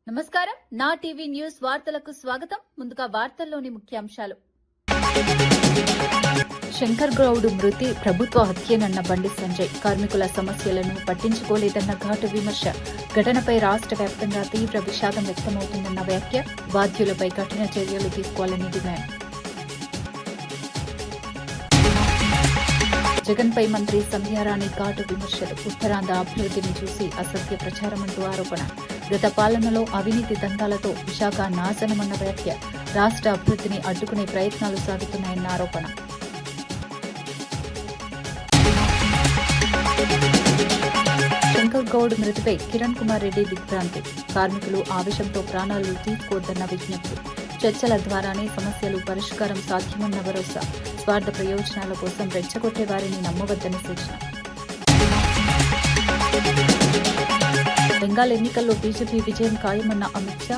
నమస్కారం. నా TV news వార్తలకు స్వాగతం. ముందుగా వార్తల్లోని ముఖ్యాంశాలు. శంకర్ గౌడ్ మృతి ప్రభుత్వ హత్యేనన్న బండి సంజయ్. కార్మికుల సమస్యలను పట్టించుకోలేదన్న ఘాటు విమర్శ. ఘటనపై రాష్ట్ర వ్యాప్తంగా తీవ్ర విషాదం వ్యక్తమవుతుందన్న వ్యాఖ్య. బాధ్యులపై కఠిన చర్యలు తీసుకోవాలని డిమాండ్. జగన్పై మంత్రి సంధ్యారాణి ఘాటు విమర్శలు. ఉత్తరాంధ్ర అభివృద్ధిని చూసి అసత్య ప్రచారమంటూ ఆరోపణ. గత పాలనలో అవినీతి దందాలతో విశాఖ నాశనమన్న వ్యాఖ్య. రాష్ట్ర అభివృద్ధిని అడ్డుకునే ప్రయత్నాలు సాగుతున్నాయన్న ఆరోపణ. శంకర్ గౌడ్ మృతిపై కిరణ్ కుమార్ రెడ్డి దిగ్భ్రాంతి. కార్మికులు ఆవేశంతో ప్రాణాలు తీసుకోవద్దన్న విజ్ఞప్తి. చర్చల ద్వారానే సమస్యలు పరిష్కారం సాధ్యమన్న భరోసా. స్వార్థ ప్రయోజనాల కోసం రెచ్చగొట్టే వారిని నమ్మవద్దని సూచన. బెంగాల్ ఎన్నికల్లో బీజేపీ విజయం ఖాయమన్న అమిత్ షా.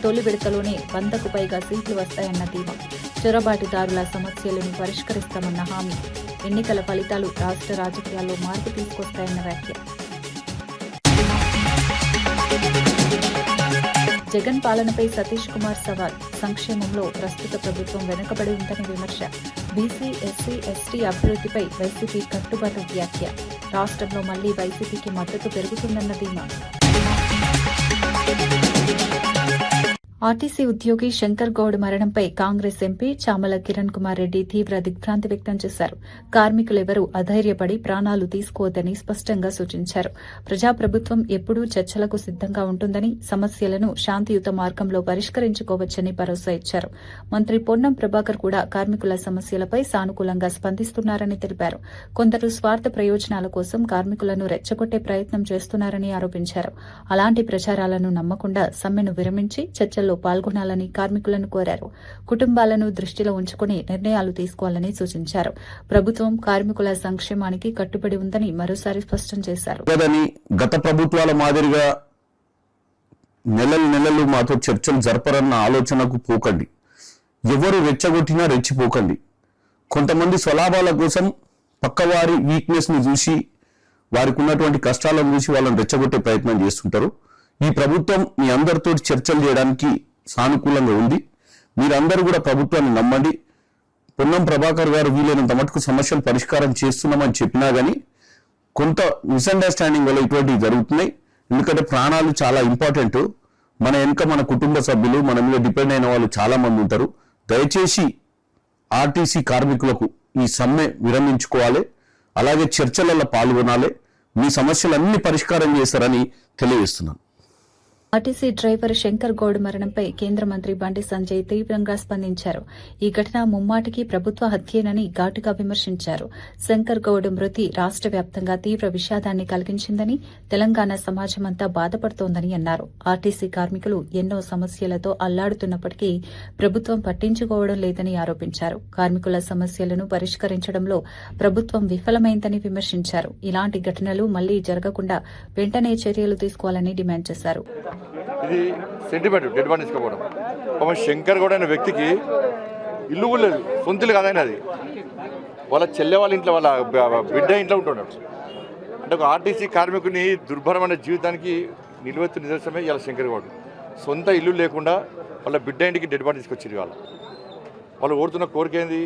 తొలి విడతలోనే 100కు పైగా సీట్లు వస్తాయన్న ధీమా. చొరబాటుదారుల సమస్యలను పరిష్కరిస్తామన్న హామీ. ఎన్నికల ఫలితాలు రాష్ట్ర రాజకీయాల్లో మార్పు తీసుకొస్తాయన్న వ్యాఖ్య. జగన్ పాలనపై సతీష్ కుమార్ సవాల్. సంక్షేమంలో ప్రస్తుత ప్రభుత్వం వెనుకబడి ఉందని విమర్శ. బీసీ, ఎస్సీ, ఎస్టీ అభివృద్ధిపై వైసీపీ కట్టుబాటు వ్యాఖ్య. రాష్ట్రంలో మళ్లీ వైసీపీకి మద్దతు పెరుగుతుందన్న ధీమా. ఆర్టీసీ ఉద్యోగి శంకర్ గౌడ్ మరణంపై కాంగ్రెస్ ఎంపీ చామల కిరణ్ కుమార్ రెడ్డి తీవ్ర దిగ్భ్రాంతి వ్యక్తం చేశారు. కార్మికులెవరూ అధైర్యపడి ప్రాణాలు తీసుకోవద్దని స్పష్టంగా సూచించారు. ప్రజాప్రభుత్వం ఎప్పుడూ చర్చలకు సిద్దంగా ఉంటుందని, సమస్యలను శాంతియుత మార్గంలో పరిష్కరించుకోవచ్చని భరోసా ఇచ్చారు. మంత్రి పొన్నం ప్రభాకర్ కూడా కార్మికుల సమస్యలపై సానుకూలంగా స్పందిస్తున్నారని తెలిపారు. కొందరు స్వార్థ ప్రయోజనాల కోసం కార్మికులను రెచ్చగొట్టే ప్రయత్నం చేస్తున్నారని ఆరోపించారు. అలాంటి ప్రచారాలను నమ్మకుండా సమ్మెను విరమించి చర్చల్లో పాల్గొనాలని కార్మికులను కోరారు. కుటుంబాలను దృష్టిలో ఉంచుకుని నిర్ణయాలు తీసుకోవాలని సూచించారు. ప్రభుత్వం కార్మికుల సంక్షేమానికి కట్టుబడి ఉందని మరోసారి స్పష్టం చేశారు. గత ప్రభుత్వాల మాదిరిగా నెలలు మాతో చర్చలు జరపరన్న ఆలోచనకు పోకండి. ఎవరు రెచ్చగొట్టినా రెచ్చిపోకండి. కొంతమంది స్వలాభాల కోసం పక్కవారి వీక్నెస్ ని చూసి, వారికి ఉన్నటువంటి కష్టాలను చూసి వాళ్ళని రెచ్చగొట్టే ప్రయత్నం చేస్తుంటారు. ఈ ప్రభుత్వం మీ అందరితో చర్చలు చేయడానికి సానుకూలంగా ఉంది. మీరందరూ కూడా ప్రభుత్వాన్ని నమ్మండి. పొన్నం ప్రభాకర్ గారు వీలైనంత మటుకు సమస్యలు పరిష్కారం చేస్తున్నామని చెప్పినా గానీ కొంత మిస్అండర్స్టాండింగ్ వల్ల ఇటువంటివి జరుగుతున్నాయి. ఎందుకంటే ప్రాణాలు చాలా ఇంపార్టెంట్. మన వెనుక మన కుటుంబ సభ్యులు, మన మీద డిపెండ్ అయిన వాళ్ళు చాలా మంది ఉంటారు. దయచేసి ఆర్టీసీ కార్మికులకు ఈ సమ్మె విరమించుకోవాలి. అలాగే చర్చలలో పాల్గొనాలి. మీ సమస్యలన్నీ పరిష్కారం చేస్తారని తెలియజేస్తున్నాను. ఆర్టీసీ డ్రైవర్ శంకర్ గౌడ్ మరణంపై కేంద్ర మంత్రి బండి సంజయ్ తీవ్రంగా స్పందించారు. ఈ ఘటన ముమ్మాటికి ప్రభుత్వ హత్యేనని ఘాటుగా విమర్శించారు. శంకర్ గౌడ్ మృతి రాష్ట్ర వ్యాప్తంగా తీవ్ర విషాదాన్ని కలిగించిందని, తెలంగాణ సమాజమంతా బాధపడుతోందని అన్నారు. ఆర్టీసీ కార్మికులు ఎన్నో సమస్యలతో అల్లాడుతున్నప్పటికీ ప్రభుత్వం పట్టించుకోవడం లేదని ఆరోపించారు. కార్మికుల సమస్యలను పరిష్కరించడంలో ప్రభుత్వం విఫలమైందని విమర్శించారు. ఇలాంటి ఘటనలు మళ్లీ జరగకుండా వెంటనే చర్యలు తీసుకోవాలని డిమాండ్ చేశారు. ఇది సెంటిమెంట్ డెడ్ బాడీ తీసుకోవడం. పాపం శంకర్ గౌడ్ అనే వ్యక్తికి ఇల్లు కూడా లేదు, సొంతలు కాదని. అది వాళ్ళ చెల్లె వాళ్ళ ఇంట్లో, వాళ్ళ బిడ్డ ఇంట్లో ఉంటున్నాడు. అంటే ఒక ఆర్టీసీ కార్మికుని దుర్భరమైన జీవితానికి నిలువెత్తు నిదర్శనమే ఇలా శంకర్ గౌడ్. సొంత ఇల్లు లేకుండా వాళ్ళ బిడ్డ ఇంటికి డెడ్ బాడీ తీసుకొచ్చారు. వాళ్ళు కోరుతున్న కోరిక ఏంది?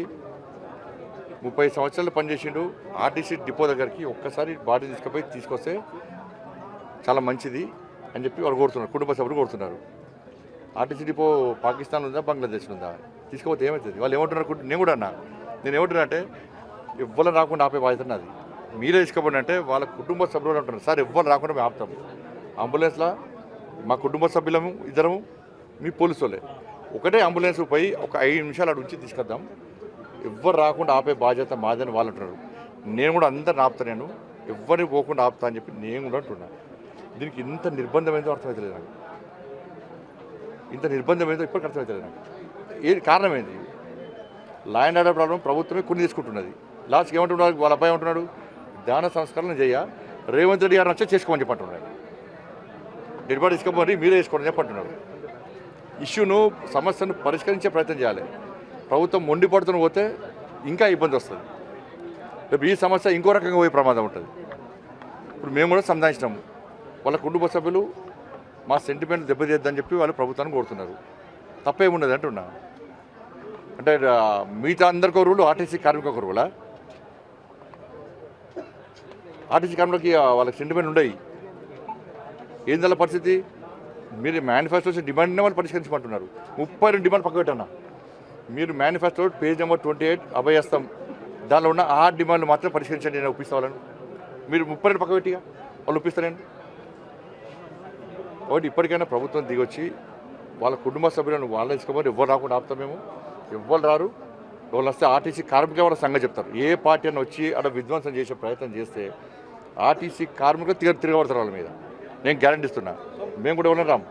30 సంవత్సరాలు పనిచేసిండు ఆర్టీసీ డిపో దగ్గరికి. ఒక్కసారి బాడీ తీసుకొస్తే చాలా మంచిది అని చెప్పి వాళ్ళు కోరుతున్నారు. కుటుంబ సభ్యులు కోరుతున్నారు. ఆర్టీసీ డిపో పాకిస్తాన్ ఉందా, బంగ్లాదేశ్ ఉందా? తీసుకపోతే ఏమవుతుంది? వాళ్ళు ఏమంటున్నారు? నేను కూడా ఏమంటున్నా అంటే ఎవ్వరు రాకుండా ఆపే బాధ్యత నాది. మీరే తీసుకోబడి అంటే వాళ్ళ కుటుంబ సభ్యులు అంటున్నారు, సార్ ఎవ్వరు రాకుండా మేము ఆపుతాం. అంబులెన్స్లో మా కుటుంబ సభ్యులము ఇద్దరము, మీ పోలీసు వాళ్ళే. ఒకటే అంబులెన్స్ పోయి ఒక 5 నిమిషాలు అటు నుంచి తీసుకొద్దాం, ఎవ్వరు రాకుండా ఆపే బాధ్యత మాదని వాళ్ళు అంటున్నారు. నేను కూడా అందరిని ఆపుతాను, నేను ఎవరిని పోకుండా ఆపుతా అని చెప్పి నేను కూడా అంటున్నా. దీనికి ఇంత నిర్బంధం ఏందో అర్థమవుతలేదు నాకు. ఇంత నిర్బంధం ఏందో ఇప్పటికి అర్థమవుతలేదు నాకు. ఏది కారణం ఏంది? లా అండ్ ఆర్డర్ ప్రాబ్లం ప్రభుత్వమే కొన్ని తీసుకుంటున్నది. లాస్ట్కి ఏమంటున్నాడు? వాళ్ళ అబ్బాయి ఏమంటున్నాడు? ధ్యాన సంస్కరణ చేయ రేవంత్ రెడ్డి గారు వచ్చి చేసుకోమని చెప్పంటున్నాడు. డెడ్ బాడీ తీసుకోమని మీరే వేసుకోండి చెప్పంటున్నాడు. ఇష్యూను, సమస్యను పరిష్కరించే ప్రయత్నం చేయాలి. ప్రభుత్వం మొండిపడుతున్న పోతే ఇంకా ఇబ్బంది వస్తుంది. రేపు ఈ సమస్య ఇంకో రకంగా పోయే ప్రమాదం ఉంటుంది. ఇప్పుడు మేము కూడా సంధానించినాము. వాళ్ళ కుటుంబ సభ్యులు మా సెంటిమెంట్ దెబ్బతీద్దని చెప్పి వాళ్ళు ప్రభుత్వాన్ని కోరుతున్నారు. తప్పేమున్నది అంటున్నా. అంటే మిగతా అందరికీ ఒక రూలు, ఆర్టీసీ కార్మిక ఒక రూలా? ఆర్టీసీ కార్మికులకి వాళ్ళకి సెంటిమెంట్ ఉండయి. ఏందల్ల పరిస్థితి? మీరు మేనిఫెస్టో డిమాండ్నే వాళ్ళు పరిష్కరించమంటున్నారు. 32 డిమాండ్ పక్క పెట్టన్నా. మీరు మేనిఫెస్టో పేజ్ నెంబర్ 28 అభయస్తం దానిలో ఉన్న 6 డిమాండ్లు మాత్రం పరిష్కరించండి, నేను ఒప్పిస్తా వాళ్ళను. మీరు 32 పక్క పెట్టిగా వాళ్ళు ఒప్పిస్తారండి. కాబట్టి ఇప్పటికైనా ప్రభుత్వం దిగొచ్చి వాళ్ళ కుటుంబ సభ్యులను వాళ్ళ తీసుకోమని ఎవరు రాకుండా ఆపుతాం మేము. ఎవ్వరు రారు. వాళ్ళు వస్తే ఆర్టీసీ కార్మికులు వాళ్ళ సంగతి చెప్తారు. ఏ పార్టీ అని వచ్చి అక్కడ విధ్వంసం చేసే ప్రయత్నం చేస్తే ఆర్టీసీ కార్మికులు తిరగబడతారు వాళ్ళ మీద. నేను గ్యారంటీ ఇస్తున్నా. మేము కూడా ఎవరైనా రాము.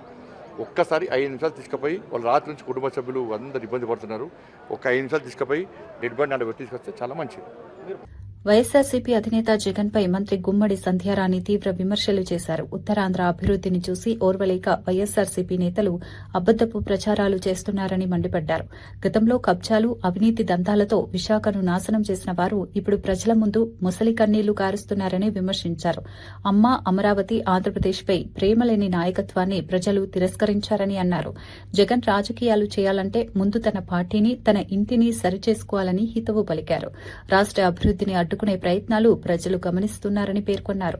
ఒక్కసారి 5 నిమిషాలు తీసుకుపోయి వాళ్ళు రాత్రి నుంచి కుటుంబ సభ్యులు అందరు ఇబ్బంది పడుతున్నారు. ఒక 5 నిమిషాలు తీసుకుపోయి డెడ్ బాడీ నాడు తీసుకొస్తే చాలా మంచిది. వైఎస్సార్సీపీ అధినేత జగన్పై మంత్రి గుమ్మడి సంధ్యారాణి తీవ్ర విమర్శలు చేశారు. ఉత్తరాంధ్ర అభివృద్దిని చూసి ఓర్వలేక వైఎస్సార్సీపీ నేతలు అబద్దపు ప్రచారాలు చేస్తున్నారని మండిపడ్డారు. గతంలో కబ్జాలు, అవినీతి దందాలతో విశాఖను నాశనం చేసిన వారు ఇప్పుడు ప్రజల ముందు ముసలి కన్నీళ్లు కారుస్తున్నారని విమర్శించారు. అమ్మ అమరావతి ఆంధ్రప్రదేశ్పై ప్రేమలేని నాయకత్వాన్ని ప్రజలు తిరస్కరించారని అన్నారు. జగన్ రాజకీయాలు చేయాలంటే ముందు తన పార్టీని, తన ఇంటిని సరిచేసుకోవాలని హితవు పలికారు. రాష్ట అభివృద్దిని అడ్డుకునే ప్రయత్నాలు ప్రజలు గమనిస్తున్నారని పేర్కొన్నారు.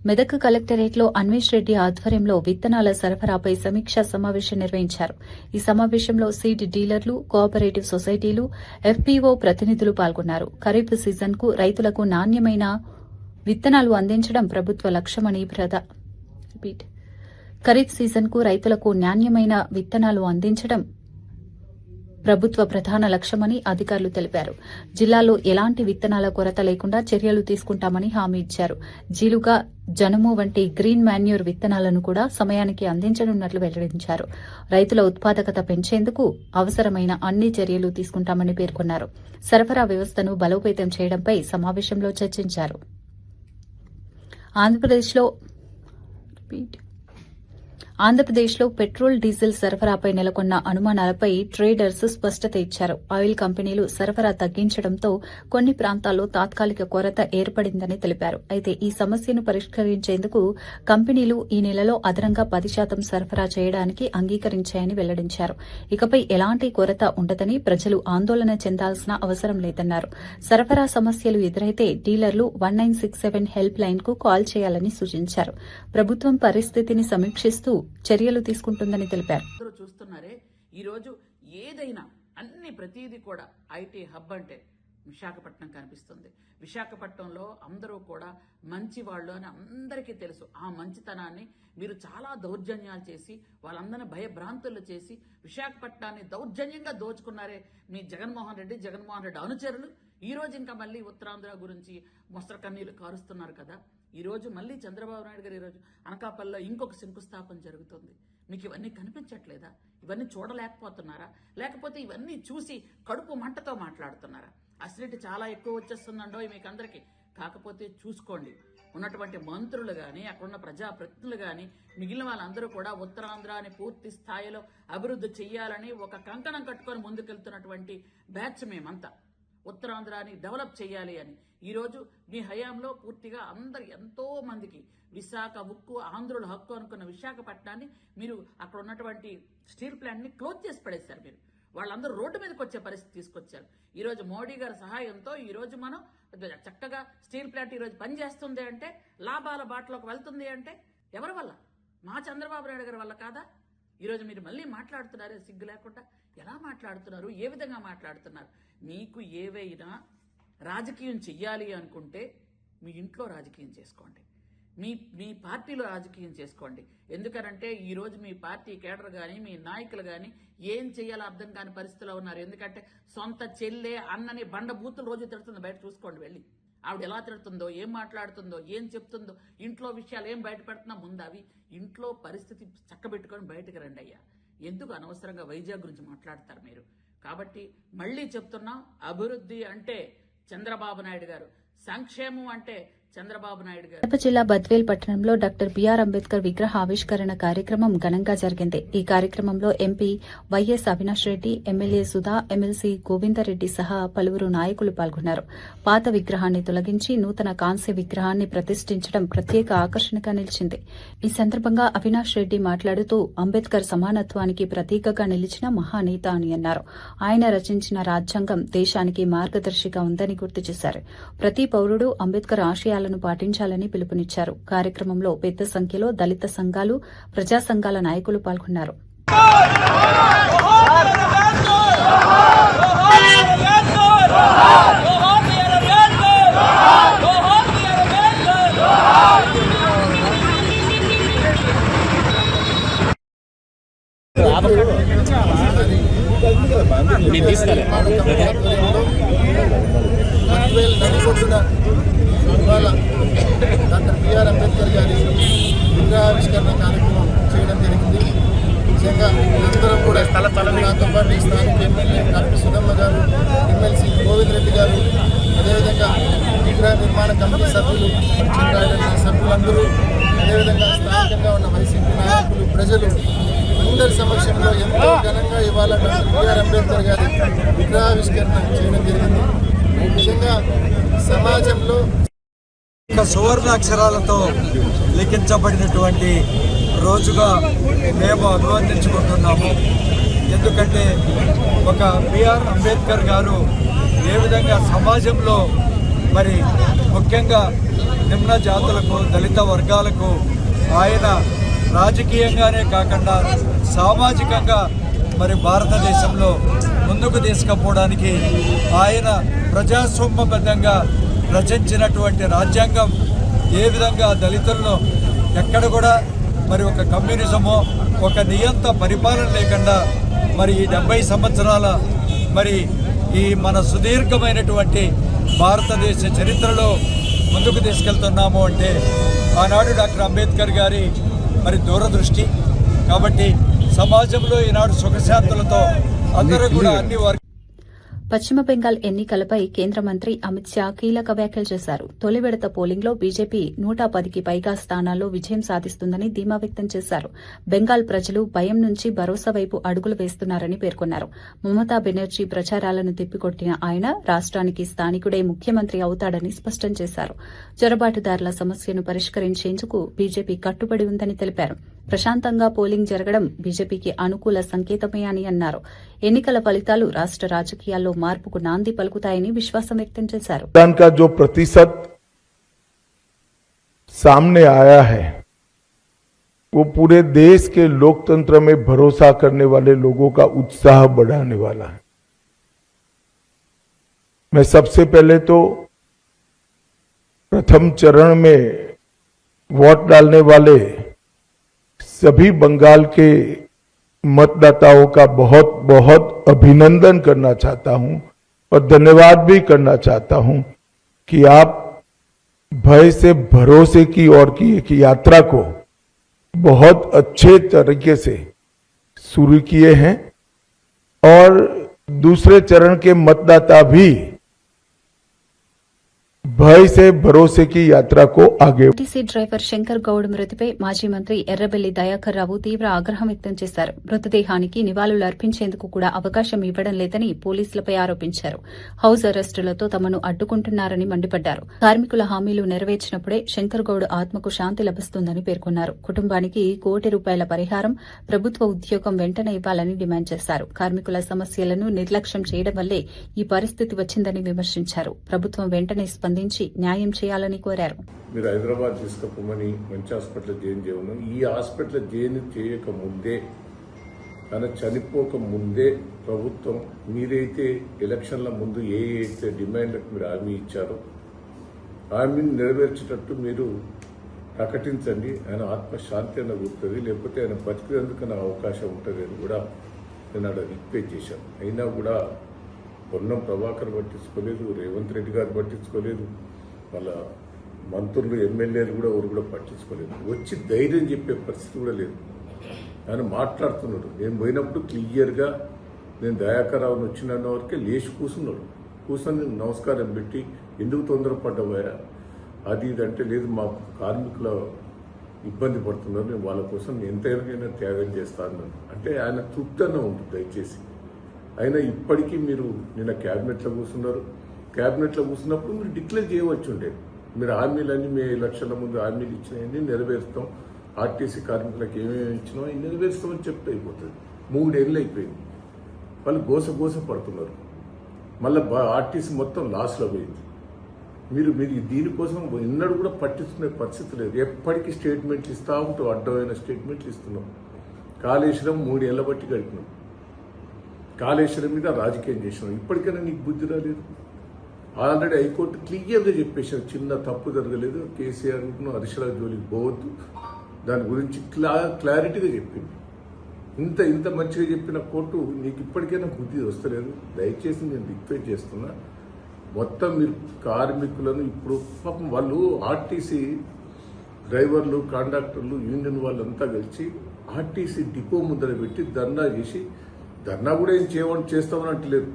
మెదక్ కలెక్టరేట్లో అన్వేష్ రెడ్డి ఆధ్వర్యంలో విత్తనాల సరఫరాపై సమీక్షా సమావేశం నిర్వహించారు. ఈ సమావేశంలో సీడ్ డీలర్లు, కోఆపరేటివ్ సొసైటీలు, ఎఫ్పీఓ ప్రతినిధులు పాల్గొన్నారు. ఖరీఫ్ సీజన్కు రైతులకు నాణ్యమైన విత్తనాలు అందించడం ప్రభుత్వ లక్ష్యమని ఖరీఫ్ సీజన్కు రైతులకు నాణ్యమైన విత్తనాలు అందించడం ప్రభుత్వ ప్రధాన లక్ష్యమని అధికారులు తెలిపారు. జిల్లాలో ఎలాంటి విత్తనాల కొరత లేకుండా చర్యలు తీసుకుంటామని హామీ ఇచ్చారు. జీలుగా, జనుము వంటి గ్రీన్ మాన్యూర్ విత్తనాలను కూడా సమయానికి అందించనున్నట్లు వెల్లడించారు. రైతుల ఉత్పాదకత పెంచేందుకు అవసరమైన అన్ని చర్యలు తీసుకుంటామని పేర్కొన్నారు. సరఫరా వ్యవస్థను బలోపేతం చేయడంపై సమావేశంలో చర్చించారు. ఆంధ్రప్రదేశ్లో పెట్రోల్, డీజిల్ సరఫరాపై నెలకొన్న అనుమానాలపై ట్రేడర్స్ స్పష్టత ఇచ్చారు. ఆయిల్ కంపెనీలు సరఫరా తగ్గించడంతో కొన్ని ప్రాంతాల్లో తాత్కాలిక కొరత ఏర్పడిందని తెలిపారు. అయితే ఈ సమస్యను పరిష్కరించేందుకు కంపెనీలు ఈ నెలలో అదనంగా 10% సరఫరా చేయడానికి అంగీకరించాయని వెల్లడించారు. ఇకపై ఎలాంటి కొరత ఉండదని, ప్రజలు ఆందోళన చెందాల్సిన అవసరం లేదన్నారు. సరఫరా సమస్యలు ఎదురైతే డీలర్లు 1967 హెల్ప్ లైన్కు కాల్ చేయాలని సూచించారు. ప్రభుత్వం పరిస్థితిని సమీక్షిస్తూ చర్యలు తీసుకుంటుందని తెలిపారు. చూస్తున్నారే ఈరోజు ఏదైనా ప్రతిదీ కూడా ఐటీ హబ్ అంటే విశాఖపట్నం కనిపిస్తుంది. విశాఖపట్నంలో అందరూ కూడా మంచి వాళ్ళు అని అందరికీ తెలుసు. ఆ మంచితనాన్ని మీరు చాలా దౌర్జన్యాలు చేసి వాళ్ళందరినీ భయభ్రాంతులు చేసి విశాఖపట్నాన్ని దౌర్జన్యంగా దోచుకున్నారే మీ జగన్మోహన్ రెడ్డి అనుచరులు. ఈ రోజు ఇంకా మళ్ళీ ఉత్తరాంధ్ర గురించి మొసర కన్నీళ్లు కారుస్తున్నారు కదా. ఈ రోజు మళ్ళీ చంద్రబాబు నాయుడు గారు ఈరోజు అనకాపల్లిలో ఇంకొక శంకుస్థాపన జరుగుతుంది. మీకు ఇవన్నీ కనిపించట్లేదా? ఇవన్నీ చూడలేకపోతున్నారా? లేకపోతే ఇవన్నీ చూసి కడుపు మంటతో మాట్లాడుతున్నారా? అసిడిటీ చాలా ఎక్కువ వచ్చేస్తుందండో మీకు అందరికీ. కాకపోతే చూసుకోండి, ఉన్నటువంటి మంత్రులు కానీ, అక్కడున్న ప్రజాప్రతినిధులు కానీ, మిగిలిన వాళ్ళందరూ కూడా ఉత్తరాంధ్రాని పూర్తి స్థాయిలో అభివృద్ధి చెయ్యాలని ఒక కంకణం కట్టుకొని ముందుకెళ్తున్నటువంటి బ్యాచ్ మేమంతా. ఉత్తరాంధ్రాని డెవలప్ చేయాలి అని ఈరోజు మీ హయాంలో పూర్తిగా ఎంతో మందికి విశాఖ ఉక్కు, ఆంధ్రుల హక్కు అనుకున్న విశాఖపట్నాన్ని మీరు అక్కడ ఉన్నటువంటి స్టీల్ ప్లాంట్ని క్లోజ్ చేసి పడేశారు. మీరు వాళ్ళందరూ రోడ్డు మీదకి వచ్చే పరిస్థితి తీసుకొచ్చారు. ఈరోజు మోడీ గారి సహాయంతో ఈరోజు మనం చక్కగా స్టీల్ ప్లాంట్ ఈరోజు పనిచేస్తుంది అంటే, లాభాల బాటలోకి వెళ్తుంది అంటే ఎవరి వల్ల? మా చంద్రబాబు నాయుడు గారి వల్ల కాదా? ఈరోజు మీరు మళ్ళీ మాట్లాడుతున్నారే సిగ్గు లేకుండా. ఎలా మాట్లాడుతున్నారు? ఏ విధంగా మాట్లాడుతున్నారు? మీకు ఏవైనా రాజకీయం చెయ్యాలి అనుకుంటే మీ ఇంట్లో రాజకీయం చేసుకోండి, మీ పార్టీలో రాజకీయం చేసుకోండి. ఎందుకనంటే ఈరోజు మీ పార్టీ కేడర్ కానీ, మీ నాయకులు కానీ ఏం చేయాలో అర్థం కాని పరిస్థితిలో ఉన్నారు. ఎందుకంటే సొంత చెల్లె, అన్నని బండబూతులు రోజు తిడుతుంది. బయట చూసుకోండి వెళ్ళి. ఆవిడ ఎలా తిడుతుందో, ఏం మాట్లాడుతుందో, ఏం చెప్తుందో, ఇంట్లో విషయాలు ఏం బయట పెడుతున్నా ముందు అవి ఇంట్లో పరిస్థితి చక్కబెట్టుకొని బయటకు రండి అయ్యా. ఎందుకు అనవసరంగా వైజాగ్ గురించి మాట్లాడతారు మీరు? కాబట్టి మళ్ళీ చెప్తున్నాం, అభివృద్ధి అంటే చంద్రబాబు నాయుడు గారు, సంక్షేమం అంటే చంద్రబాబు నాయుడు గారు. కడప జిల్లా బద్వేల్ పట్టణంలో డాక్టర్ బిఆర్ అంబేద్కర్ విగ్రహ ఆవిష్కరణ కార్యక్రమం ఘనంగా జరిగింది. ఈ కార్యక్రమంలో MP YS Avinash Reddy, MLA Sudha, MLC Govinda Reddy సహా పలువురు నాయకులు పాల్గొన్నారు. పాత విగ్రహాన్ని తొలగించి నూతన కాంస్య విగ్రహాన్ని ప్రతిష్ఠించడం ప్రత్యేక ఆకర్షణగా నిలిచింది. ఈ సందర్భంగా అవినాష్ రెడ్డి మాట్లాడుతూ అంబేద్కర్ సమానత్వానికి ప్రతీకగా నిలిచిన మహానేత అని అన్నారు. ఆయన రచించిన రాజ్యాంగం దేశానికి మార్గదర్శిగా ఉందని గుర్తు చేశారు. ప్రతి పౌరుడు అంబేద్కర్ ఆశయాలను పాటించాలని పిలుపునిచ్చారు. కార్యక్రమంలో పెద్ద సంఖ్యలో దళిత సంఘాలు, ప్రజా సంఘాల నాయకులు పాల్గొన్నారు. డాక్టర్ బిఆర్ అంబేద్కర్ గారి విగ్రహావిష్కరణ కార్యక్రమం చేయడం జరిగింది. నిజంగా అందరం కూడా నాతో పాటు స్థానిక ఎమ్మెల్యే డాక్టర్ సుధమ్మ గారు, ఎమ్మెల్సీ గోవిందరెడ్డి గారు, అదేవిధంగా విగ్రహ నిర్మాణ కమిటీ సభ్యులు, సభ్యులందరూ, అదేవిధంగా స్థానికంగా ఉన్న వైసీపీ నాయకులు, ప్రజలు అందరి సమక్షంలో ఎంతో ఘనంగా ఇవాళ డాక్టర్ బిఆర్ అంబేద్కర్ గారి విగ్రహావిష్కరణ చేయడం జరిగింది. నిజంగా సమాజంలో సువర్ణ అక్షరాలతో లిఖించబడినటువంటి రోజుగా మేము అభివర్ణించుకుంటున్నాము. ఎందుకంటే ఒక బిఆర్ అంబేద్కర్ గారు ఏ విధంగా సమాజంలో మరి ముఖ్యంగా నిమ్న జాతులకు, దళిత వర్గాలకు ఆయన రాజకీయంగానే కాకుండా సామాజికంగా మరి భారతదేశంలో ముందుకు తీసుకుపోవడానికి ఆయన ప్రజాస్వామ్యబద్ధంగా రచించినటువంటి రాజ్యాంగం ఏ విధంగా దళితులను ఎక్కడ కూడా మరి ఒక కమ్యూనిజమో, ఒక నియంత పరిపాలన లేకుండా మరి ఈ 70 సంవత్సరాల మరి ఈ మన సుదీర్ఘమైనటువంటి భారతదేశ చరిత్రలో ముందుకు తీసుకెళ్తున్నాము అంటే ఆనాడు డాక్టర్ అంబేద్కర్ గారి మరి దూరదృష్టి. కాబట్టి సమాజంలో ఈనాడు సుఖశాంతులతో అందరూ కూడా అన్ని పశ్చిమ బెంగాల్ ఎన్నికలపై కేంద్ర మంత్రి అమిత్ షా కీలక వ్యాఖ్యలు చేశారు. తొలి విడత పోలింగ్లో బీజేపీ 110కి పైగా స్థానాల్లో విజయం సాధిస్తుందని ధీమా వ్యక్తం చేశారు. బెంగాల్ ప్రజలు భయం నుంచి భరోసా వైపు అడుగులు వేస్తున్నారని పేర్కొన్నారు. మమతా బెనర్జీ ప్రచారాలను తిప్పికొట్టిన ఆయన రాష్ట్రానికి స్థానికుడే ముఖ్యమంత్రి అవుతాడని స్పష్టం చేశారు. జొరబాటుదారుల సమస్యను పరిష్కరించేందుకు బీజేపీ కట్టుబడి ఉందని తెలిపారు. ప్రశాంతంగా పోలింగ్ జరగడం బీజేపీకి అనుకూల సంకేతమే అని అన్నారు. ఎన్నికల ఫలితాలు రాష్ట్ర రాజకీయాల్లో మార్పుకు నాంది పలుకుతాయని విశ్వాసం వ్యక్తం చేశారు. का जो प्रतिशत सामने आया है वो पूरे देश के लोकतंत्र में भरोसा करने वाले लोगों का उत्साह बढ़ाने वाला है. मैं सबसे पहले तो प्रथम चरण में वोट डालने वाले सभी बंगाल के मतदाताओं का बहुत बहुत अभिनंदन करना चाहता हूं और धन्यवाद भी करना चाहता हूं कि आप भय से भरोसे की ओर की एक यात्रा को बहुत अच्छे तरीके से शुरू किए हैं और दूसरे चरण के मतदाता भी భయ से భరోసే की यात्रा को आगे. టీసీ డ్రైవర్ శంకర్ గౌడ్ మృతిపై మాజీ మంత్రి ఎర్రబెల్లి దయాకర్ రావు తీవ్ర ఆగ్రహం వ్యక్తం చేశారు. మృతదేహానికి నివాళులు అర్పించేందుకు కూడా అవకాశం ఇవ్వడం లేదని పోలీసులపై ఆరోపించారు. హౌస్ అరెస్టులతో తమను అడ్డుకుంటున్నారని మండిపడ్డారు. కార్మికుల హామీలు నెరవేర్చినప్పుడే శంకర్ గౌడ్ ఆత్మకు శాంతి లభిస్తుందని పేర్కొన్నారు. కుటుంబానికి ₹1 కోటి పరిహారం, ప్రభుత్వ ఉద్యోగం వెంటనే ఇవ్వాలని డిమాండ్ చేశారు. కార్మికుల సమస్యలను నిర్లక్ష్యం చేయడం వల్లే ఈ పరిస్థితి వచ్చిందని విమర్శించారు. ప్రభుత్వం వెంటనే స్పందించి న్యాయం చేయాలని కోరారు. మీరు హైదరాబాద్ తీసుకుపోమని మంచి హాస్పిటల్ జాయిన్ చేయను. ఈ హాస్పిటల్ జాయిన్ చేయక ముందే, ఆయన చనిపోక ముందే ప్రభుత్వం మీరైతే ఎలక్షన్ల ముందు ఏ అయితే డిమాండ్లకు మీరు హామీ ఇచ్చారో హామీని నెరవేర్చేటట్టు మీరు ప్రకటించండి. ఆయన ఆత్మశాంతి అన్న గుర్తుంది, లేకపోతే ఆయన బతికేందుకు అవకాశం ఉంటుంది అని కూడా నేను అక్కడ రిక్వెస్ట్ చేశాను. అయినా కూడా పొన్నం ప్రభాకర్ పట్టించుకోలేదు, రేవంత్ రెడ్డి గారు పట్టించుకోలేదు, వాళ్ళ మంత్రులు ఎమ్మెల్యేలు కూడా ఎవరు కూడా పట్టించుకోలేదు. వచ్చి ధైర్యం చెప్పే పరిస్థితి కూడా లేదు. ఆయన మాట్లాడుతున్నాడు. నేను పోయినప్పుడు క్లియర్గా నేను దయాకరావుని వచ్చిన వరకే లేచి కూర్చున్నాడు. కూర్చొని నమస్కారం పెట్టి ఎందుకు తొందరపడ్డావా, అది ఇది అంటే లేదు, మా కార్మికుల ఇబ్బంది పడుతున్నారు, నేను వాళ్ళ కోసం ఎంతైనా త్యాగం చేస్తాను అంటే ఆయన తృప్తిగా ఉంటుంది. దయచేసి అయినా ఇప్పటికీ మీరు నిన్న క్యాబినెట్లో కూర్చున్నారు. క్యాబినెట్లో కూర్చున్నప్పుడు మీరు డిక్లేర్ చేయవచ్చు ఉండే, మీరు హామీలన్నీ మీ ఎలక్షన్ల ముందు హామీలు ఇచ్చినవన్నీ నెరవేరుస్తాం, ఆర్టీసీ కార్మికులకు ఏమేమి ఇచ్చినా అవి నెరవేరుస్తామని చెప్తే అయిపోతుంది. 3 ఏళ్ళు అయిపోయింది, వాళ్ళు గోస పడుతున్నారు. మళ్ళీ ఆర్టీసీ మొత్తం లాస్లో పోయింది. మీరు దీనికోసం ఎన్నడూ కూడా పట్టించుకునే పరిస్థితి లేదు. ఎప్పటికీ స్టేట్మెంట్లు ఇస్తూ ఉంటూ అడ్డమైన స్టేట్మెంట్లు ఇస్తున్నాం. కాళేశ్వరం 3 ఏళ్ల బట్టి గడిపినాం. కాళేశ్వరం మీద రాజకీయం చేసినాం. ఇప్పటికైనా నీకు బుద్ధి రాలేదు? ఆల్రెడీ హైకోర్టు క్లియర్గా చెప్పేశారు, చిన్న తప్పు జరగలేదు, కేసీఆర్ను హరీశ్రావు జోలికి పోవద్దు, దాని గురించి క్లారిటీగా చెప్పింది. ఇంత మంచిగా చెప్పిన కోర్టు నీకు ఇప్పటికైనా బుద్ధి వస్తలేదు. దయచేసి నేను రిక్వెస్ట్ చేస్తున్నా, మొత్తం మీరు కార్మికులను ఇప్పుడు పాపం వాళ్ళు ఆర్టీసీ డ్రైవర్లు, కాంట్రాక్టర్లు, యూనియన్ వాళ్ళంతా కలిసి ఆర్టీసీ డిపో ముందర పెట్టి ధర్నా చేసి, ధర్నా కూడా ఏం చేస్తామని అంటలేదు.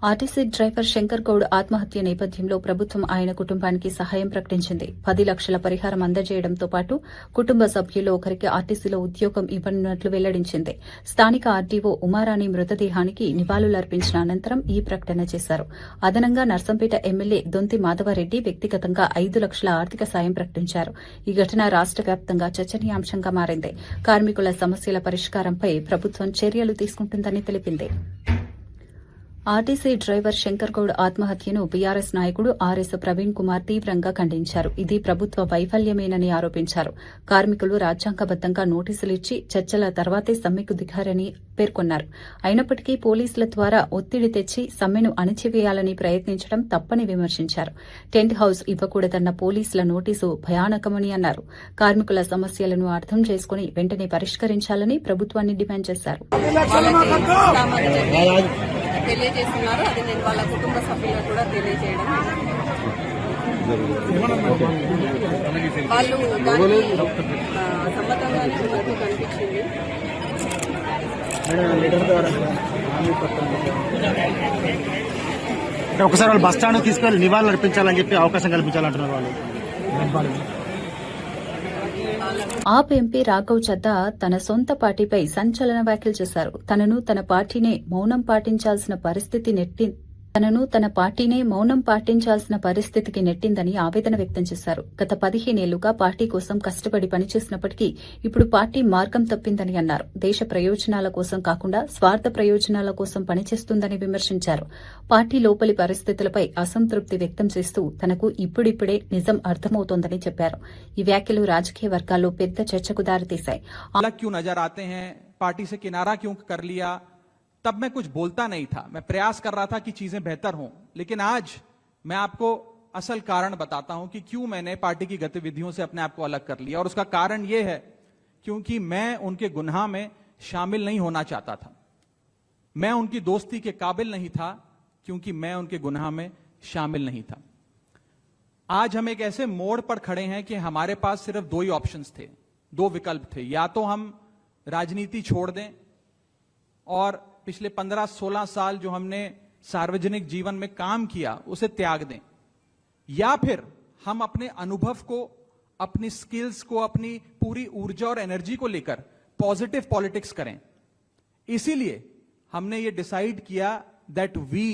ఆర్టీసీ డ్రైవర్ శంకర్ గౌడ్ ఆత్మహత్య నేపథ్యంలో ప్రభుత్వం ఆయన కుటుంబానికి సహాయం ప్రకటించింది. 10 లక్షల పరిహారం అందజేయడంతో పాటు కుటుంబ సభ్యుల్లో ఒకరికి ఆర్టీసీలో ఉద్యోగం ఇవ్వనున్నట్లు వెల్లడించింది. స్థానిక ఆర్డీఓ ఉమారాణి మృతదేహానికి నివాళులర్పించిన అనంతరం ఈ ప్రకటన చేశారు. అదనంగా నర్సంపేట ఎమ్మెల్యే దొంతి మాధవరెడ్డి వ్యక్తిగతంగా 5 లక్షల ఆర్థిక సాయం ప్రకటించారు. ఈ ఘటన రాష్ట వ్యాప్తంగా చర్చనీయాంశంగా మారింది. కార్మికుల సమస్యల పరిష్కారంపై ప్రభుత్వం చర్యలు తీసుకుంటుందని తెలిపింది. ఆర్టీసీ డ్రైవర్ శంకర్ గౌడ్ ఆత్మహత్యను బీఆర్ఎస్ నాయకుడు ఆర్ఎస్ ప్రవీణ్ కుమార్ తీవ్రంగా ఖండించారు. ఇది ప్రభుత్వ వైఫల్యమేనని ఆరోపించారు. కార్మికులు రాజ్యాంగబద్దంగా నోటీసులు ఇచ్చి చర్చల తర్వాతే సమ్మెకు దిగారని పేర్కొన్నారు. అయినప్పటికీ పోలీసుల ద్వారా ఒత్తిడి తెచ్చి సమ్మెను అణిచివేయాలని ప్రయత్నించడం తప్పని విమర్శించారు. టెంట్ హౌస్ ఇవ్వకూడదన్న పోలీసుల నోటీసు భయానకమని అన్నారు. కార్మికుల సమస్యలను అర్థం చేసుకుని వెంటనే పరిష్కరించాలని ప్రభుత్వాన్ని డిమాండ్ చేశారు. తెలియజేస్తున్నారు. అది నేను వాళ్ళ కుటుంబ సభ్యులకు కూడా తెలియజేయడం. వాళ్ళు దానికి సమ్మతంగానే ఉన్నట్టు కనిపించింది. ఒకసారి వాళ్ళు బస్ స్టాండ్ తీసుకెళ్లి నివాళులు అర్పించాలని చెప్పి అవకాశం కల్పించాలంటున్నారు వాళ్ళు. ఆప్ ఎంపీ రాఘవ్ చద్దా తన సొంత పార్టీపై సంచలన వ్యాఖ్యలు చేశారు. తనను తన పార్టీనే మౌనం పాటించాల్సిన పరిస్థితికి నెట్టిందని ఆవేదన వ్యక్తం చేశారు. గత 15 ఏళ్లుగా పార్టీ కోసం కష్టపడి పనిచేసినప్పటికీ ఇప్పుడు పార్టీ మార్గం తప్పిందని అన్నారు. దేశ ప్రయోజనాల కోసం కాకుండా స్వార్థ ప్రయోజనాల కోసం పనిచేస్తుందని విమర్శించారు. పార్టీ లోపలి పరిస్థితులపై అసంతృప్తి వ్యక్తం చేస్తూ తనకు ఇప్పుడిప్పుడే నిజం అర్థమవుతోందని చెప్పారు. ఈ వ్యాఖ్యలు రాజకీయ వర్గాల్లో పెద్ద చర్చకు దారితీశాయి. तब मैं कुछ बोलता नहीं था, मैं प्रयास कर रहा था कि चीजें बेहतर हों, लेकिन आज मैं आपको असल कारण बताता हूं कि क्यों मैंने पार्टी की गतिविधियों से अपने आप को अलग कर लिया। और उसका कारण यह है क्योंकि मैं उनके गुनाह में शामिल नहीं होना चाहता था। मैं उनकी दोस्ती के काबिल नहीं था क्योंकि मैं उनके गुनाह में शामिल नहीं था। आज हम एक ऐसे मोड़ पर खड़े हैं कि हमारे पास सिर्फ 2 ही ऑप्शंस थे, 2 विकल्प थे। या तो हम राजनीति छोड़ दें और पिछले 15-16 साल जो हमने सार्वजनिक जीवन में काम किया उसे त्याग दें, या फिर हम अपने अनुभव को, अपनी स्किल्स को, अपनी पूरी ऊर्जा और एनर्जी को लेकर पॉजिटिव पॉलिटिक्स करें। इसीलिए हमने ये डिसाइड किया that we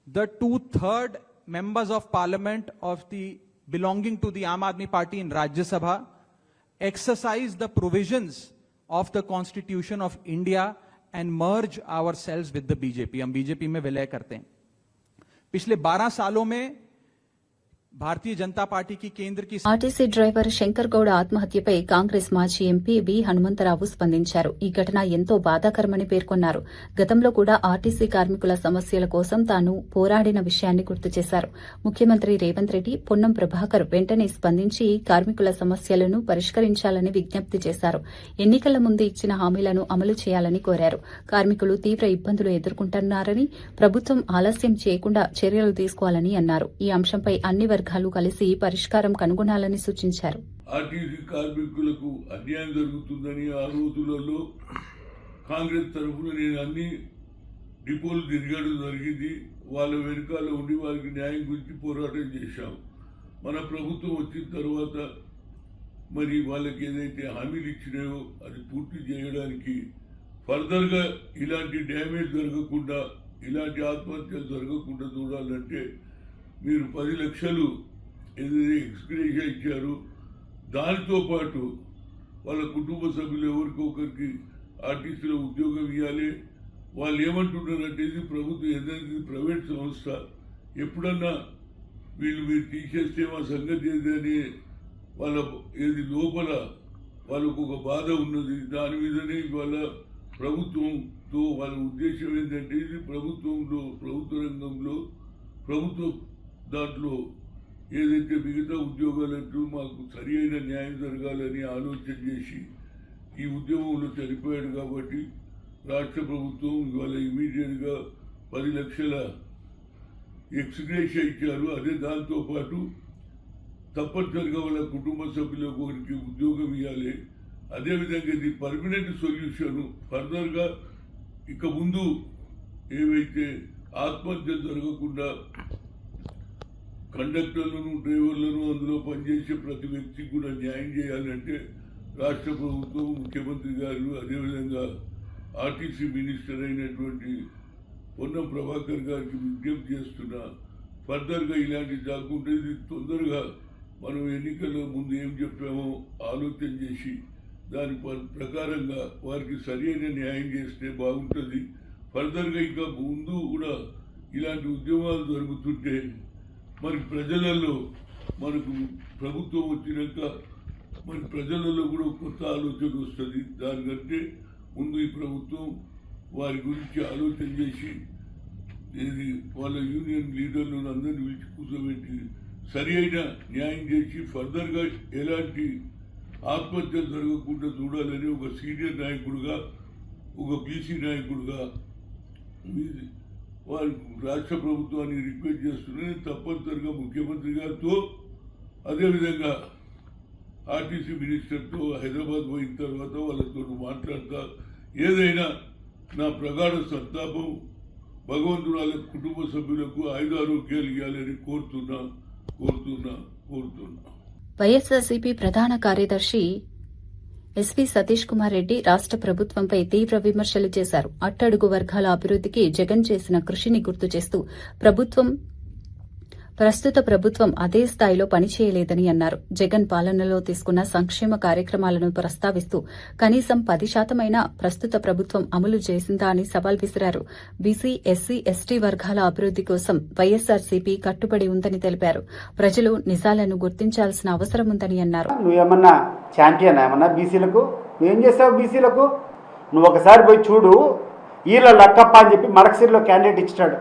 the 2/3 members of parliament of the belonging to the Aam Aadmi Party in Rajya Sabha exercise the provisions of the Constitution of India and merge ourselves with the BJP. हम BJP में विलय करते हैं। पिछले 12 सालों में భారతీయ జనతా పార్టీకి కేంద్రకి RTC driver Shankar Goud ఆత్మహత్యపై Congress మాజీ ఎంపీ వి హనుమంతరావు స్పందించారు. ఈ ఘటన ఎంతో బాధాకరమని పేర్కొన్నారు. గతంలో కూడా ఆర్టీసీ కార్మికుల సమస్యల కోసం తాను పోరాడిన విషయాన్ని గుర్తు చేశారు. ముఖ్యమంత్రి రేవంత్ రెడ్డి, పొన్నం ప్రభాకర్ వెంటనే స్పందించి కార్మికుల సమస్యలను పరిష్కరించాలని విజ్ఞప్తి చేశారు. ఎన్నికల ముందు ఇచ్చిన హామీలను అమలు చేయాలని కోరారు. కార్మికులు తీవ్ర ఇబ్బందులు ఎదుర్కొంటున్నారని, ప్రభుత్వం ఆలస్యం చేయకుండా చర్యలు తీసుకోవాలని అన్నారు. ఈ అంశంపై అన్ని వర్గాలు కలిసి పరిష్కారం కనుగొనాలని సూచించారు. ఆర్టీసీ కార్మికులకు అన్యాయం జరుగుతుందని ఆ రోజులలో కాంగ్రెస్ తరఫున నేను అన్ని డిపోలు తిరగడం జరిగింది. వాళ్ళ వెనుకాల ఉండి వారికి న్యాయం గురించి పోరాటం చేశాం. మన ప్రభుత్వం వచ్చిన తర్వాత మరి వాళ్ళకి ఏదైతే హామీలు ఇచ్చినాయో అది పూర్తి చేయడానికి ఫర్దర్గా ఇలాంటి డ్యామేజ్ జరగకుండా, ఇలాంటి ఆత్మహత్యలు జరగకుండా చూడాలంటే మీరు 10 లక్షలు ఏదైతే ఎక్స్గ్రేషియా ఇచ్చారో దానితో పాటు వాళ్ళ కుటుంబ సభ్యులు ఎవరికొకరికి ఆర్టీసీలో ఉద్యోగం ఇవ్వాలి. వాళ్ళు ఏమంటున్నారంటే ఇది ప్రభుత్వం ఏదైతే ప్రైవేట్ సంస్థ, ఎప్పుడన్నా మీరు తీసేస్తే మా సంగతి ఏదని వాళ్ళ ఏది లోపల వాళ్ళకు ఒక బాధ ఉన్నది. దాని మీదనే వాళ్ళ ప్రభుత్వంతో వాళ్ళ ఉద్దేశం ఏంటంటే ఇది ప్రభుత్వ రంగంలో ప్రభుత్వ దాంట్లో ఏదైతే మిగతా ఉద్యోగాలంటూ మాకు సరి అయిన న్యాయం జరగాలని ఆలోచన చేసి ఈ ఉద్యమంలో చనిపోయాడు కాబట్టి రాష్ట్ర ప్రభుత్వం ఇవాళ ఇమీడియట్గా 10 లక్షల ఎక్స్గ్రేషియా ఇచ్చారు. అదే దాంతోపాటు తప్పనిసరిగా వాళ్ళ కుటుంబ సభ్యులకు ఒకరికి ఉద్యోగం ఇవ్వాలి. అదేవిధంగా ఇది పర్మనెంట్ సొల్యూషన్. ఫర్దర్గా ఇక ముందు ఏవైతే ఆత్మహత్యలు జరగకుండా కండక్టర్లను, డ్రైవర్లను, అందులో పనిచేసే ప్రతి వ్యక్తికి కూడా న్యాయం చేయాలంటే రాష్ట్ర ప్రభుత్వం, ముఖ్యమంత్రి గారు, అదేవిధంగా ఆర్టీసీ మినిస్టర్ అయినటువంటి పొన్నం ప్రభాకర్ గారికి విజ్ఞప్తి చేస్తున్నా. ఫర్దర్గా ఇలాంటి కాకుండా ఇది తొందరగా మనం ఎన్నికల ముందు ఏం చెప్పామో ఆలోచన చేసి దాని ప్రకారంగా వారికి సరైన న్యాయం చేస్తే బాగుంటుంది. ఫర్దర్గా ఇంకా ముందు కూడా ఇలాంటి ఉద్యమాలు జరుగుతుంటే మరి ప్రజలలో మనకు ప్రభుత్వం వచ్చినాక మరి ప్రజలలో కూడా కొత్త ఆలోచన వస్తుంది. దానికంటే ముందు ఈ ప్రభుత్వం వారి గురించి ఆలోచన చేసి ఇది వాళ్ళ యూనియన్ లీడర్లను అందరినీ పిలిచి కూర్చోబెట్టి సరి అయిన న్యాయం చేసి ఫర్దర్గా ఎలాంటి ఆత్మహత్యలు జరగకుండా చూడాలని ఒక సీనియర్ నాయకుడుగా, ఒక బీసీ నాయకుడుగా వారి రాష్ట్ర ప్రభుత్వాన్ని రిక్వెస్ట్ చేస్తున్నాను. తప్పనిసరిగా ముఖ్యమంత్రి గారితో, అదేవిధంగా ఆర్టీసీ మినిస్టర్తో హైదరాబాద్ పోయిన తర్వాత వాళ్ళతో మాట్లాడతా ఏదైనా నా ప్రగాఢ సంతాపం, భగవంతుడు వాళ్ళ కుటుంబ సభ్యులకు ఆయుధారోగ్యాలు ఇవ్వాలని కోరుతున్నా. వైఎస్ఆర్సీపీ ప్రధాన కార్యదర్శి ఎస్పీ సతీష్ కుమార్ రెడ్డి రాష్ట్ర ప్రభుత్వంపై తీవ్ర విమర్శలు చేశారు. అట్టడుగు వర్గాల అభివృద్దికి జగన్ చేసిన కృషిని గుర్తు చేస్తూ ప్రస్తుత ప్రభుత్వం అదే స్థాయిలో పనిచేయలేదని అన్నారు. జగన్ పాలనలో తీసుకున్న సంక్షేమ కార్యక్రమాలను ప్రస్తావిస్తూ కనీసం 10% ప్రస్తుత ప్రభుత్వం అమలు చేసిందా అని సవాల్ విసిరారు. బీసీ, ఎస్సీ, ఎస్టీ వర్గాల అభివృద్ది కోసం వైఎస్ఆర్సీపీ కట్టుబడి ఉందని తెలిపారు. ప్రజలు నిజాలను గుర్తించాల్సిన అవసరం ఉందని అన్నారు. నువ్వేమన్నా ఛాంపియన్ ఏమన్నా బీసీలకు? నువ్వేం చేస్తావు బీసీలకు? నువ్వు ఒకసారి పోయి చూడు. ఈల లక్కప్ప అని చెప్పి మడకసిరిలో క్యాండిడేట్ ఇచ్చాడు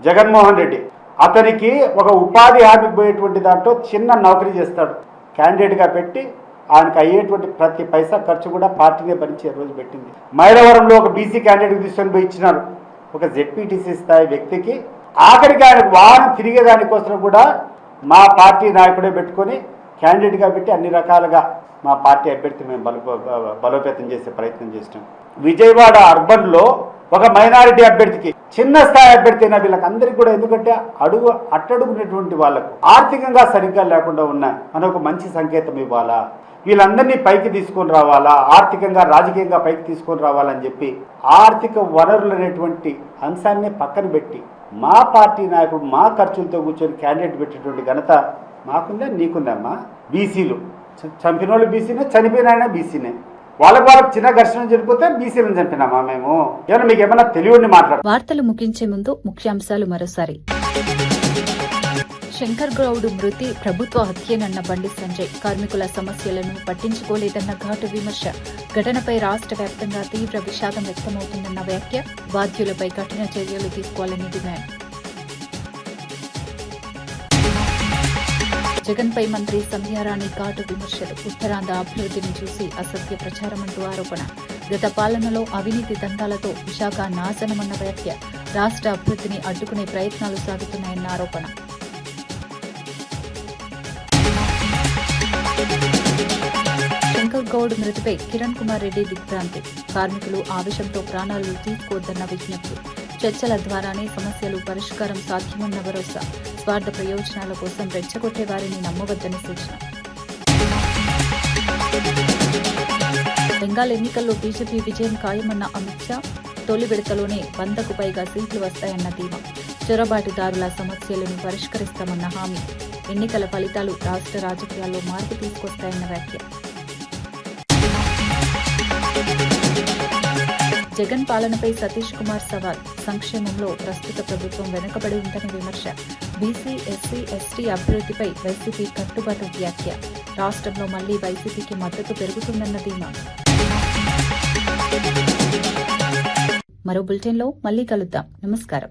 జగన్మోహన్ రెడ్డి. అతనికి ఒక ఉపాధి హామీకి పోయేటువంటి దాంట్లో చిన్న నౌకరీ చేస్తాడు. క్యాండిడేట్గా పెట్టి ఆయనకు అయ్యేటువంటి ప్రతి పైసా ఖర్చు కూడా పార్టీనే భరించే రోజు పెట్టింది. మైలవరంలో ఒక బీసీ క్యాండిడేట్కి తీసుకొని పోయి ఇచ్చినారు ఒక జెడ్పీటీసీ స్థాయి వ్యక్తికి. ఆఖరికి ఆయనకు వాహనం తిరిగేదానికోసం కూడా మా పార్టీ నాయకుడే పెట్టుకొని క్యాండిడేట్గా పెట్టి అన్ని రకాలుగా మా పార్టీ అభ్యర్థి మేము బలోపేతం చేసే ప్రయత్నం చేసినాం. విజయవాడ అర్బన్లో ఒక మైనారిటీ అభ్యర్థికి, చిన్న స్థాయి అభ్యర్థి అయినా వీళ్ళకందరికీ కూడా, ఎందుకంటే అట్టడుగున్నటువంటి వాళ్లకు ఆర్థికంగా సరిగ్గా లేకుండా ఉన్నాయి, మనం ఒక మంచి సంకేతం ఇవ్వాలా, వీళ్ళందరినీ పైకి తీసుకొని రావాలా, ఆర్థికంగా రాజకీయంగా పైకి తీసుకొని రావాలని చెప్పి ఆర్థిక వనరులు అనేటువంటి అంశాన్ని పక్కన పెట్టి మా పార్టీ నాయకుడు మా ఖర్చులతో కూర్చొని క్యాండిడేట్ పెట్టేటువంటి ఘనత మాకుందా నీకుందమ్మా. బీసీలు చంపిన వాళ్ళు బీసీనే, చనిపోయిన ఆయన బీసీనే. వాళ్ళకు చిన్న ఘర్షణ జరిగిపోతే బీసీలను చంపినామా మేము? ఏమన్నా మీకు ఏమన్నా తెలియని మాట్లాడు. వార్తలు ముగించే ముందు ముఖ్యాంశాలు మరోసారి. శంకర్ గౌడ్ మృతి ప్రభుత్వ హత్యేనన్న బండి సంజయ్. కార్మికుల సమస్యలను పట్టించుకోలేదన్న ఘాటు విమర్శ. ఘటనపై రాష్ట్ర వ్యాప్తంగా తీవ్ర విషాదం వ్యక్తమవుతుందన్న వ్యాఖ్య. బాధ్యులపై కఠిన చర్యలు తీసుకోవాలని డిమాండ్. జగన్పై మంత్రి సంధ్యారాణి ఘాటు విమర్శలు. ఉత్తరాంధ్ర అభివృద్ధిని చూసి అసత్య ప్రచారమంటూ ఆరోపణ. గత పాలనలో అవినీతి దందాలతో విశాఖ నాశనమన్న వ్యాఖ్య. రాష్ట్ర అభివృద్ధిని అడ్డుకునే ప్రయత్నాలు సాగుతున్నాయన్న ఆరోపణ. శంకర్ గౌడ్ మృతిపై కిరణ్ కుమార్ రెడ్డి దిగ్భ్రాంతి. కార్మికులు ఆవేశంతో ప్రాణాలు తీసుకోవద్దన్న విజ్ఞప్తి. చర్చల ద్వారానే సమస్యలు పరిష్కారం సాధ్యమన్న భరోసా. స్వార్థ ప్రయోజనాల కోసం రెచ్చగొట్టే వారిని నమ్మవద్దని సూచన. బెంగాల్ ఎన్నికల్లో బీజేపీ విజయం ఖాయమన్న అమిత్ షా. తొలి విడతలోనే 100కు పైగా సీట్లు వస్తాయన్న ధీమా. చొరబాటుదారుల సమస్యలను పరిష్కరిస్తామన్న హామీ. ఎన్నికల ఫలితాలు రాష్ట్ర రాజకీయాల్లో మార్పు తీసుకొస్తాయన్న వ్యాఖ్య. జగన్ పాలనపై సతీష్ కుమార్ సవాల్. సంక్షేమంలో ప్రస్తుత ప్రభుత్వం వెనుకబడి ఉందని విమర్శ. బీసీ, ఎస్సీ, ఎస్టీ అభివృద్ధిపై వైసీపీ కట్టుబాటు వ్యాఖ్య. రాష్ట్రంలో మళ్లీ వైసీపీకి మద్దతు పెరుగుతుందన్న ధీమా. మరో బులెటిన్లో మళ్లీ కలుద్దాం. నమస్కారం.